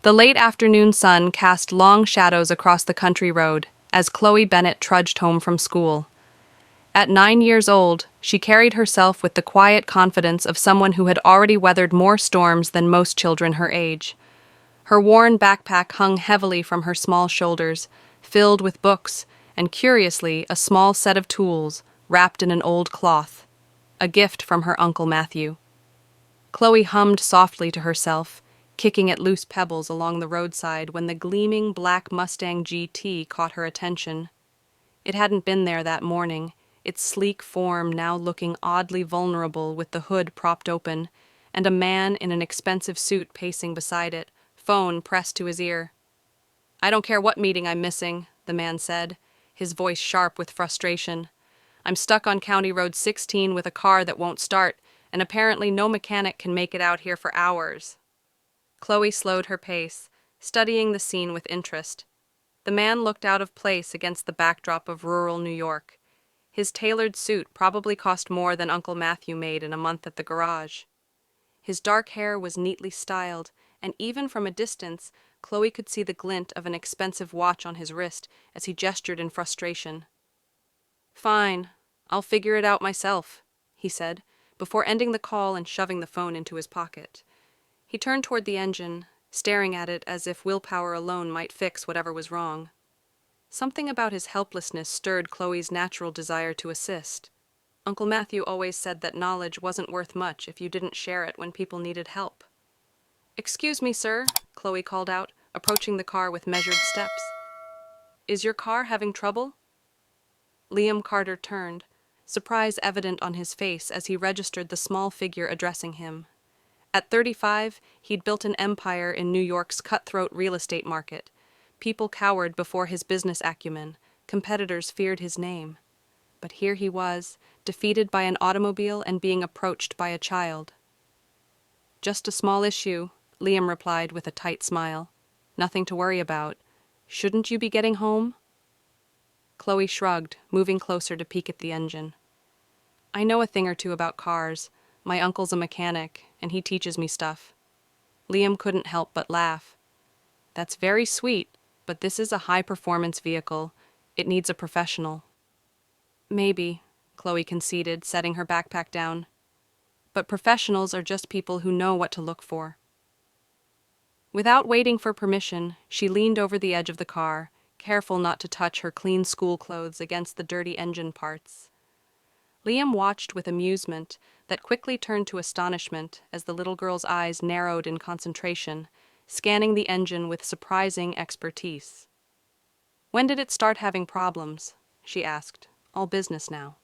The late afternoon sun cast long shadows across the country road as Chloe Bennett trudged home from school. At 9 years old, she carried herself with the quiet confidence of someone who had already weathered more storms than most children her age. Her worn backpack hung heavily from her small shoulders, filled with books, and curiously, a small set of tools wrapped in an old cloth, a gift from her Uncle Matthew. Chloe hummed softly to herself, kicking at loose pebbles along the roadside when the gleaming black Mustang GT caught her attention. It hadn't been there that morning, its sleek form now looking oddly vulnerable with the hood propped open, and a man in an expensive suit pacing beside it, phone pressed to his ear. "I don't care what meeting I'm missing," the man said, his voice sharp with frustration. "I'm stuck on County Road 16 with a car that won't start, and apparently no mechanic can make it out here for hours." Chloe slowed her pace, studying the scene with interest. The man looked out of place against the backdrop of rural New York. His tailored suit probably cost more than Uncle Matthew made in a month at the garage. His dark hair was neatly styled, and even from a distance, Chloe could see the glint of an expensive watch on his wrist as he gestured in frustration. "Fine, I'll figure it out myself," he said, before ending the call and shoving the phone into his pocket. He turned toward the engine, staring at it as if willpower alone might fix whatever was wrong. Something about his helplessness stirred Chloe's natural desire to assist. Uncle Matthew always said that knowledge wasn't worth much if you didn't share it when people needed help. "Excuse me, sir," Chloe called out, approaching the car with measured steps. "Is your car having trouble?" Liam Carter turned, surprise evident on his face as he registered the small figure addressing him. At 35, he'd built an empire in New York's cutthroat real estate market. People cowered before his business acumen, competitors feared his name. But here he was, defeated by an automobile and being approached by a child. "Just a small issue," Liam replied with a tight smile. "Nothing to worry about. Shouldn't you be getting home?" Chloe shrugged, moving closer to peek at the engine. "I know a thing or two about cars. My uncle's a mechanic, and he teaches me stuff." Liam couldn't help but laugh. "That's very sweet, but this is a high-performance vehicle. It needs a professional." "Maybe," Chloe conceded, setting her backpack down. "But professionals are just people who know what to look for." Without waiting for permission, she leaned over the edge of the car, careful not to touch her clean school clothes against the dirty engine parts. Liam watched with amusement that quickly turned to astonishment as the little girl's eyes narrowed in concentration, scanning the engine with surprising expertise. "When did it start having problems?" she asked, all business now.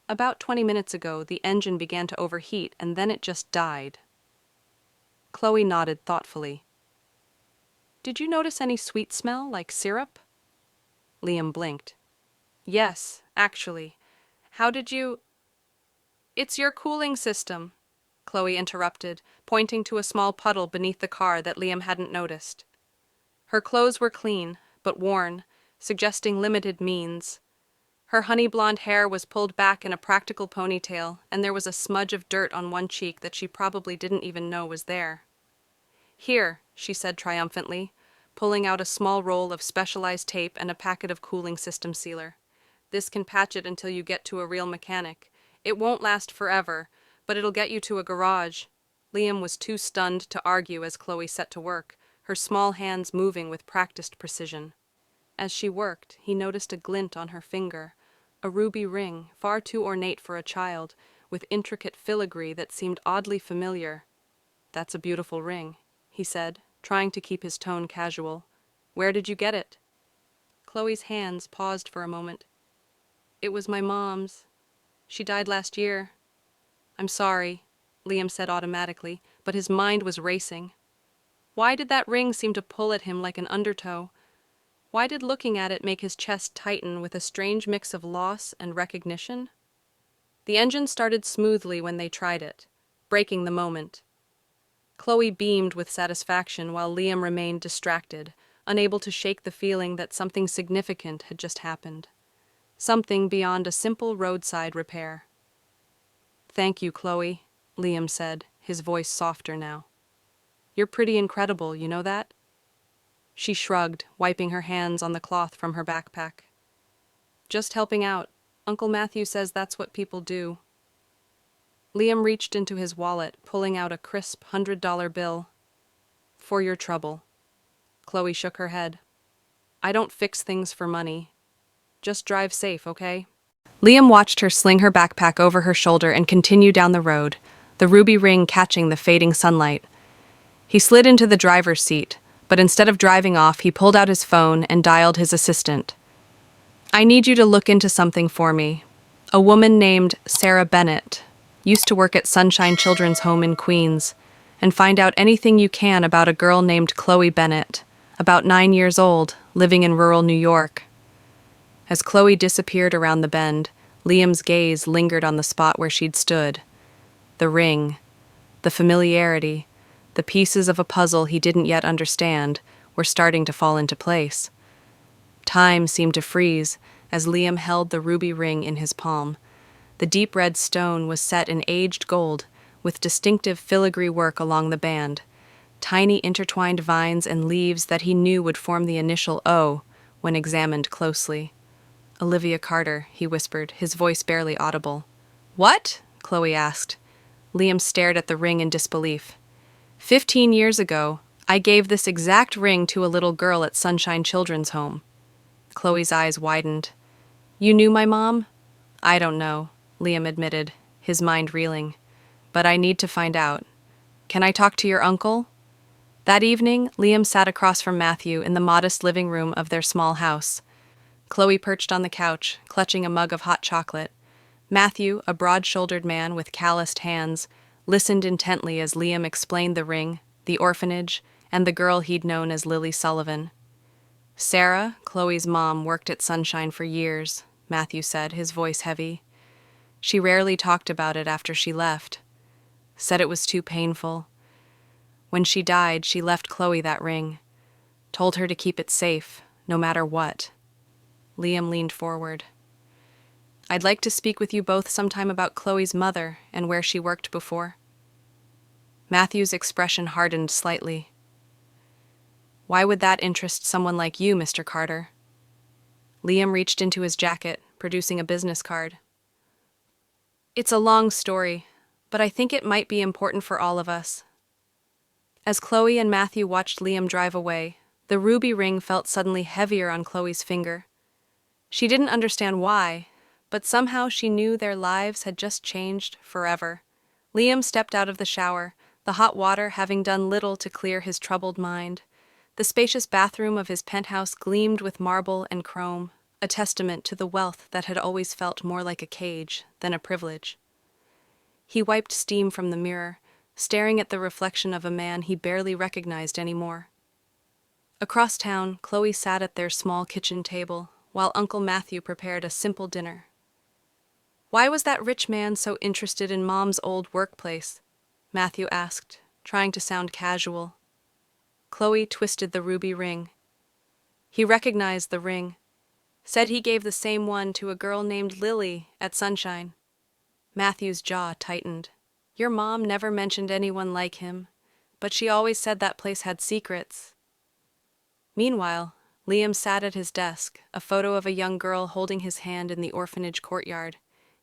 "About 20 minutes ago, the engine began to overheat, and then it just died." Chloe nodded thoughtfully. "Did you notice any sweet smell, like syrup?" Liam blinked. "Yes, actually. How did you—" "It's your cooling system," Chloe interrupted, pointing to a small puddle beneath the car that Liam hadn't noticed. Her clothes were clean, but worn, suggesting limited means. Her honey-blonde hair was pulled back in a practical ponytail, and there was a smudge of dirt on one cheek that she probably didn't even know was there. "Here," she said triumphantly, pulling out a small roll of specialized tape and a packet of cooling system sealer. "This can patch it until you get to a real mechanic. It won't last forever, but it'll get you to a garage." Liam was too stunned to argue as Chloe set to work, her small hands moving with practiced precision. As she worked, he noticed a glint on her finger, a ruby ring, far too ornate for a child, with intricate filigree that seemed oddly familiar. "That's a beautiful ring," he said, trying to keep his tone casual. "Where did you get it?" Chloe's hands paused for a moment. "It was my mom's. She died last year." "I'm sorry," Liam said automatically, but his mind was racing. Why did that ring seem to pull at him like an undertow? Why did looking at it make his chest tighten with a strange mix of loss and recognition? The engine started smoothly when they tried it, breaking the moment. Chloe beamed with satisfaction while Liam remained distracted, unable to shake the feeling that something significant had just happened. Something beyond a simple roadside repair. "Thank you, Chloe," Liam said, his voice softer now. You're pretty incredible, you know that? She shrugged, wiping her hands on the cloth from her backpack. Just helping out. Uncle Matthew says that's what people do. Liam reached into his wallet, pulling out a crisp $100 bill. For your trouble. Chloe shook her head. I don't fix things for money. Just drive safe, okay? Liam watched her sling her backpack over her shoulder and continue down the road, the ruby ring catching the fading sunlight. He slid into the driver's seat, but instead of driving off, he pulled out his phone and dialed his assistant. I need you to look into something for me. A woman named Sarah Bennett used to work at Sunshine Children's Home in Queens, and find out anything you can about a girl named Chloe Bennett, about 9 years old, living in rural New York. As Chloe disappeared around the bend, Liam's gaze lingered on the spot where she'd stood. The ring, the familiarity, the pieces of a puzzle he didn't yet understand were starting to fall into place. Time seemed to freeze as Liam held the ruby ring in his palm. The deep red stone was set in aged gold, with distinctive filigree work along the band, tiny intertwined vines and leaves that he knew would form the initial O when examined closely. Olivia Carter, he whispered, his voice barely audible. What? Chloe asked. Liam stared at the ring in disbelief. 15 years ago, I gave this exact ring to a little girl at Sunshine Children's Home. Chloe's eyes widened. You knew my mom? I don't know, Liam admitted, his mind reeling. But I need to find out. Can I talk to your uncle? That evening, Liam sat across from Matthew in the modest living room of their small house. Chloe perched on the couch, clutching a mug of hot chocolate. Matthew, a broad-shouldered man with calloused hands, listened intently as Liam explained the ring, the orphanage, and the girl he'd known as Lily Sullivan. Sarah, Chloe's mom, worked at Sunshine for years, Matthew said, his voice heavy. She rarely talked about it after she left. Said it was too painful. When she died, she left Chloe that ring. Told her to keep it safe, no matter what. Liam leaned forward. I'd like to speak with you both sometime about Chloe's mother and where she worked before. Matthew's expression hardened slightly. Why would that interest someone like you, Mr. Carter? Liam reached into his jacket, producing a business card. It's a long story, but I think it might be important for all of us. As Chloe and Matthew watched Liam drive away, the ruby ring felt suddenly heavier on Chloe's finger. She didn't understand why, but somehow she knew their lives had just changed forever. Liam stepped out of the shower, the hot water having done little to clear his troubled mind. The spacious bathroom of his penthouse gleamed with marble and chrome, a testament to the wealth that had always felt more like a cage than a privilege. He wiped steam from the mirror, staring at the reflection of a man he barely recognized anymore. Across town, Chloe sat at their small kitchen table, while Uncle Matthew prepared a simple dinner. Why was that rich man so interested in Mom's old workplace? Matthew asked, trying to sound casual. Chloe twisted the ruby ring. He recognized the ring. Said he gave the same one to a girl named Lily at Sunshine. Matthew's jaw tightened. Your mom never mentioned anyone like him, but she always said that place had secrets. Meanwhile, Liam sat at his desk, a photo of a young girl holding his hand in the orphanage courtyard.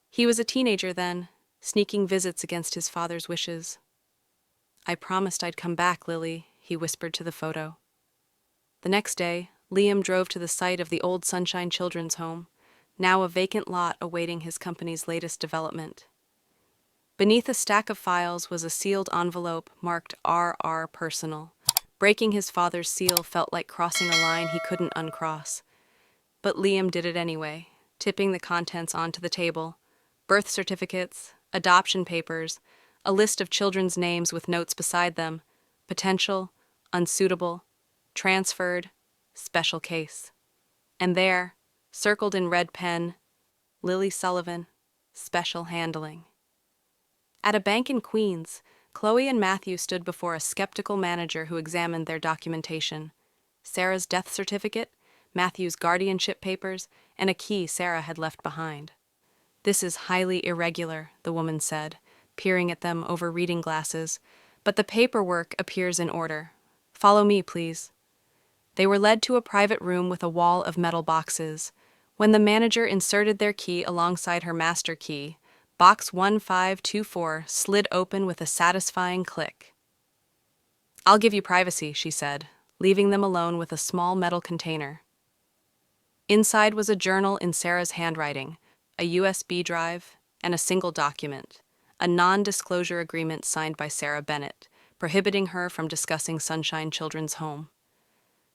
He was a teenager then, sneaking visits against his father's wishes. I promised I'd come back, Lily, he whispered to the photo. The next day, Liam drove to the site of the old Sunshine Children's Home, now a vacant lot awaiting his company's latest development. Beneath a stack of files was a sealed envelope marked RR Personal. Breaking his father's seal felt like crossing a line he couldn't uncross. But Liam did it anyway, tipping the contents onto the table. Birth certificates, adoption papers, a list of children's names with notes beside them. Potential, unsuitable, transferred, special case. And there, circled in red pen, Lily Sullivan, special handling. At a bank in Queens, Chloe and Matthew stood before a skeptical manager who examined their documentation. Sarah's death certificate, Matthew's guardianship papers, and a key Sarah had left behind. This is highly irregular, the woman said, peering at them over reading glasses, but the paperwork appears in order. Follow me, please." They were led to a private room with a wall of metal boxes. When the manager inserted their key alongside her master key, box 1524 slid open with a satisfying click. "I'll give you privacy," she said, leaving them alone with a small metal container. Inside was a journal in Sarah's handwriting, a USB drive, and a single document, a non-disclosure agreement signed by Sarah Bennett, prohibiting her from discussing Sunshine Children's home.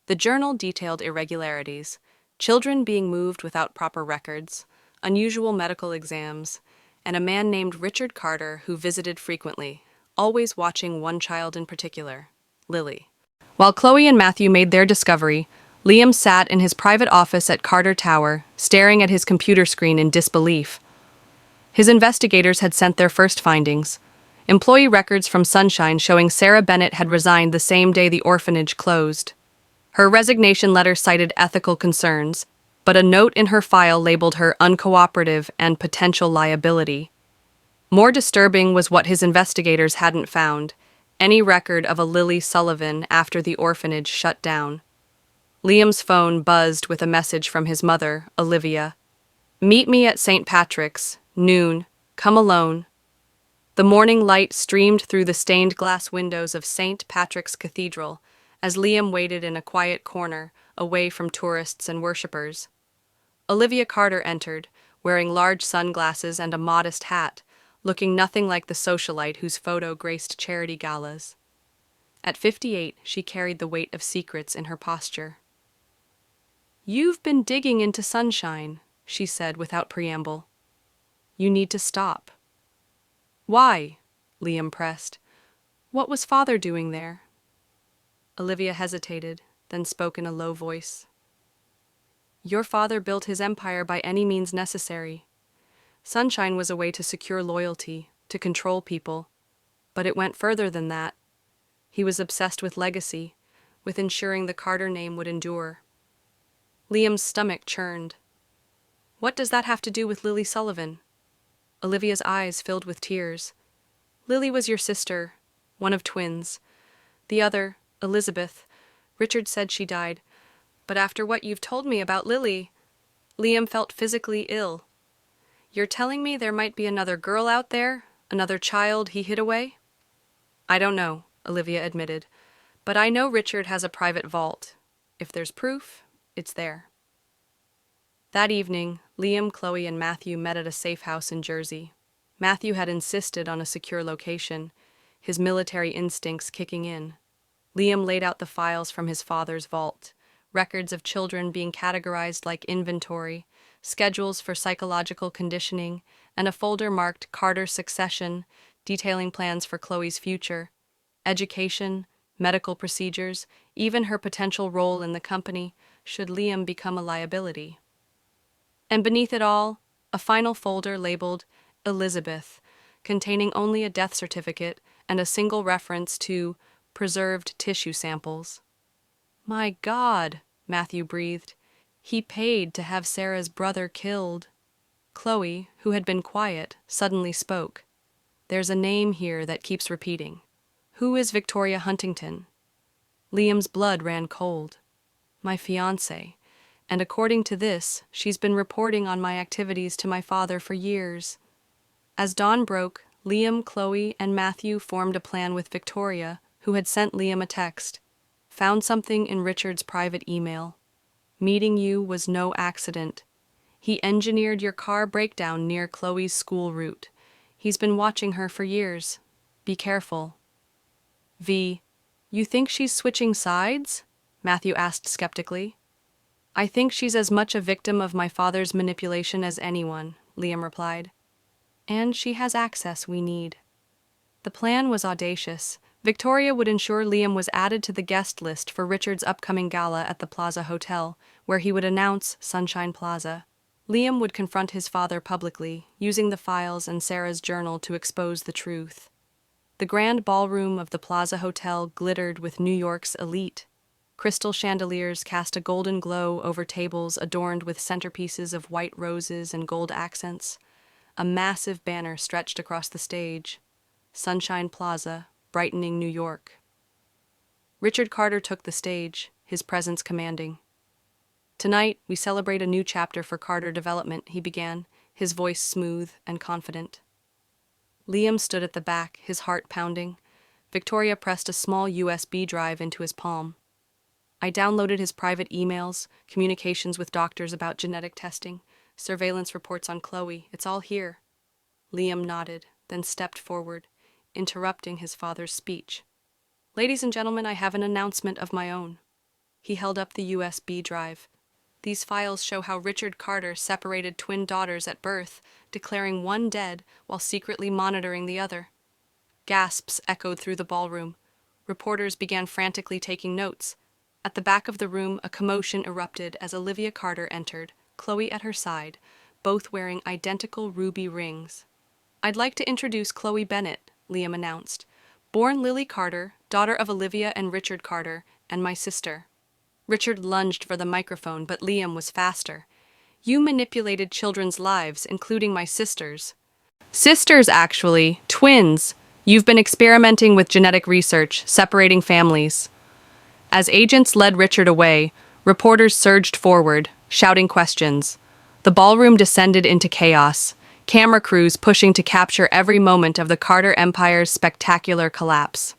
The journal detailed irregularities, children being moved without proper records, unusual medical exams, and a man named Richard Carter who visited frequently, always watching one child in particular, Lily. While Chloe and Matthew made their discovery, Liam sat in his private office at Carter Tower, staring at his computer screen in disbelief. His investigators had sent their first findings: employee records from Sunshine showing Sarah Bennett had resigned the same day the orphanage closed. Her resignation letter cited ethical concerns, but a note in her file labeled her uncooperative and potential liability. More disturbing was what his investigators hadn't found: any record of a Lily Sullivan after the orphanage shut down. Liam's phone buzzed with a message from his mother, Olivia. "Meet me at St. Patrick's, noon. Come alone." The morning light streamed through the stained glass windows of St. Patrick's Cathedral as Liam waited in a quiet corner, away from tourists and worshippers. Olivia Carter entered, wearing large sunglasses and a modest hat, looking nothing like the socialite whose photo graced charity galas. At 58, she carried the weight of secrets in her posture. "You've been digging into Sunshine," she said without preamble. "You need to stop." "Why?" Liam pressed. "What was Father doing there?" Olivia hesitated, then spoke in a low voice. "Your father built his empire by any means necessary. Sunshine was a way to secure loyalty, to control people, but it went further than that. He was obsessed with legacy, with ensuring the Carter name would endure." Liam's stomach churned. "What does that have to do with Lily Sullivan?" Olivia's eyes filled with tears. "Lily was your sister, one of twins. The other, Elizabeth, Richard said she died. But after what you've told me about Lily..." Liam felt physically ill. "You're telling me there might be another girl out there, another child he hid away?" "I don't know," Olivia admitted, "but I know Richard has a private vault. If there's proof, it's there." That evening, Liam, Chloe, and Matthew met at a safe house in Jersey. Matthew had insisted on a secure location, his military instincts kicking in. Liam laid out the files from his father's vault, records of children being categorized like inventory, schedules for psychological conditioning, and a folder marked Carter Succession, detailing plans for Chloe's future, education, medical procedures, even her potential role in the company should Liam become a liability. And beneath it all, a final folder labeled Elizabeth, containing only a death certificate and a single reference to preserved tissue samples. "My God," Matthew breathed. "He paid to have Sarah's brother killed." Chloe, who had been quiet, suddenly spoke. "There's a name here that keeps repeating. Who is Victoria Huntington?" Liam's blood ran cold. "My fiancée. And according to this, she's been reporting on my activities to my father for years." As dawn broke, Liam, Chloe, and Matthew formed a plan with Victoria, who had sent Liam a text. "Found something in Richard's private email. Meeting you was no accident. He engineered your car breakdown near Chloe's school route. He's been watching her for years. Be careful." "V, you think she's switching sides?" Matthew asked skeptically. "I think she's as much a victim of my father's manipulation as anyone," Liam replied. "And she has access we need." The plan was audacious. Victoria would ensure Liam was added to the guest list for Richard's upcoming gala at the Plaza Hotel, where he would announce Sunshine Plaza. Liam would confront his father publicly, using the files and Sarah's journal to expose the truth. The grand ballroom of the Plaza Hotel glittered with New York's elite. Crystal chandeliers cast a golden glow over tables adorned with centerpieces of white roses and gold accents. A massive banner stretched across the stage. Sunshine Plaza, brightening New York. Richard Carter took the stage, his presence commanding. "Tonight, we celebrate a new chapter for Carter development," he began, his voice smooth and confident. Liam stood at the back, his heart pounding. Victoria pressed a small USB drive into his palm. "I downloaded his private emails, communications with doctors about genetic testing, surveillance reports on Chloe. It's all here." Liam nodded, then stepped forward, interrupting his father's speech. "Ladies and gentlemen, I have an announcement of my own." He held up the USB drive. "These files show how Richard Carter separated twin daughters at birth, declaring one dead while secretly monitoring the other." Gasps echoed through the ballroom. Reporters began frantically taking notes. At the back of the room, a commotion erupted as Olivia Carter entered, Chloe at her side, both wearing identical ruby rings. "I'd like to introduce Chloe Bennett," Liam announced. "Born Lily Carter, daughter of Olivia and Richard Carter, and my sister." Richard lunged for the microphone, but Liam was faster. "You manipulated children's lives, including my sister's." "Sisters, actually. Twins. You've been experimenting with genetic research, separating families." As agents led Richard away, reporters surged forward, shouting questions. The ballroom descended into chaos, camera crews pushing to capture every moment of the Carter Empire's spectacular collapse.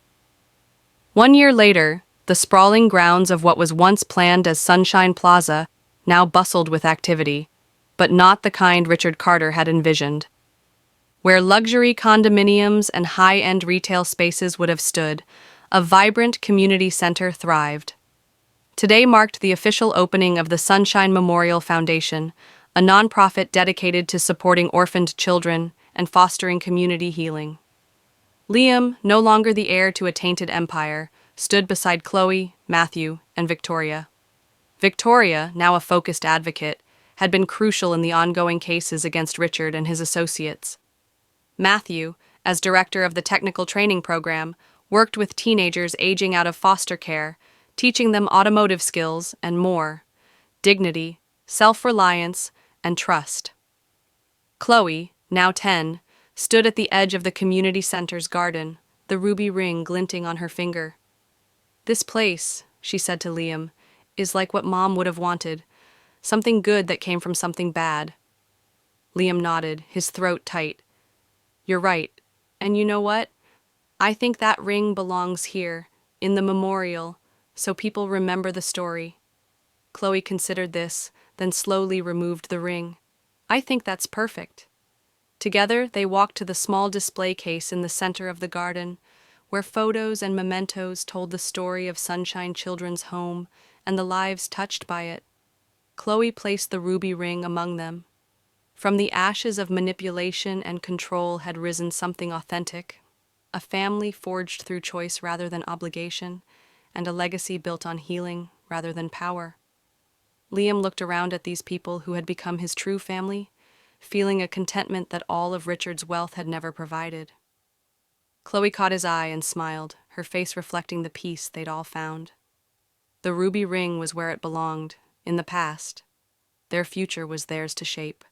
1 year later, the sprawling grounds of what was once planned as Sunshine Plaza now bustled with activity, but not the kind Richard Carter had envisioned. Where luxury condominiums and high-end retail spaces would have stood, a vibrant community center thrived. Today marked the official opening of the Sunshine Memorial Foundation, a nonprofit dedicated to supporting orphaned children and fostering community healing. Liam, no longer the heir to a tainted empire, stood beside Chloe, Matthew, and Victoria. Victoria, now a focused advocate, had been crucial in the ongoing cases against Richard and his associates. Matthew, as director of the technical training program, worked with teenagers aging out of foster care, teaching them automotive skills and more: dignity, self-reliance, and trust. Chloe, now 10, stood at the edge of the community center's garden, the ruby ring glinting on her finger. "This place," she said to Liam, "is like what Mom would have wanted, something good that came from something bad." Liam nodded, his throat tight. "You're right. And you know what? I think that ring belongs here, in the memorial, so people remember the story." Chloe considered this, then slowly removed the ring. "I think that's perfect." Together, they walked to the small display case in the center of the garden, where photos and mementos told the story of Sunshine Children's home and the lives touched by it. Chloe placed the ruby ring among them. From the ashes of manipulation and control had risen something authentic, a family forged through choice rather than obligation, and a legacy built on healing rather than power. Liam looked around at these people who had become his true family, feeling a contentment that all of Richard's wealth had never provided. Chloe caught his eye and smiled, her face reflecting the peace they'd all found. The ruby ring was where it belonged, in the past. Their future was theirs to shape.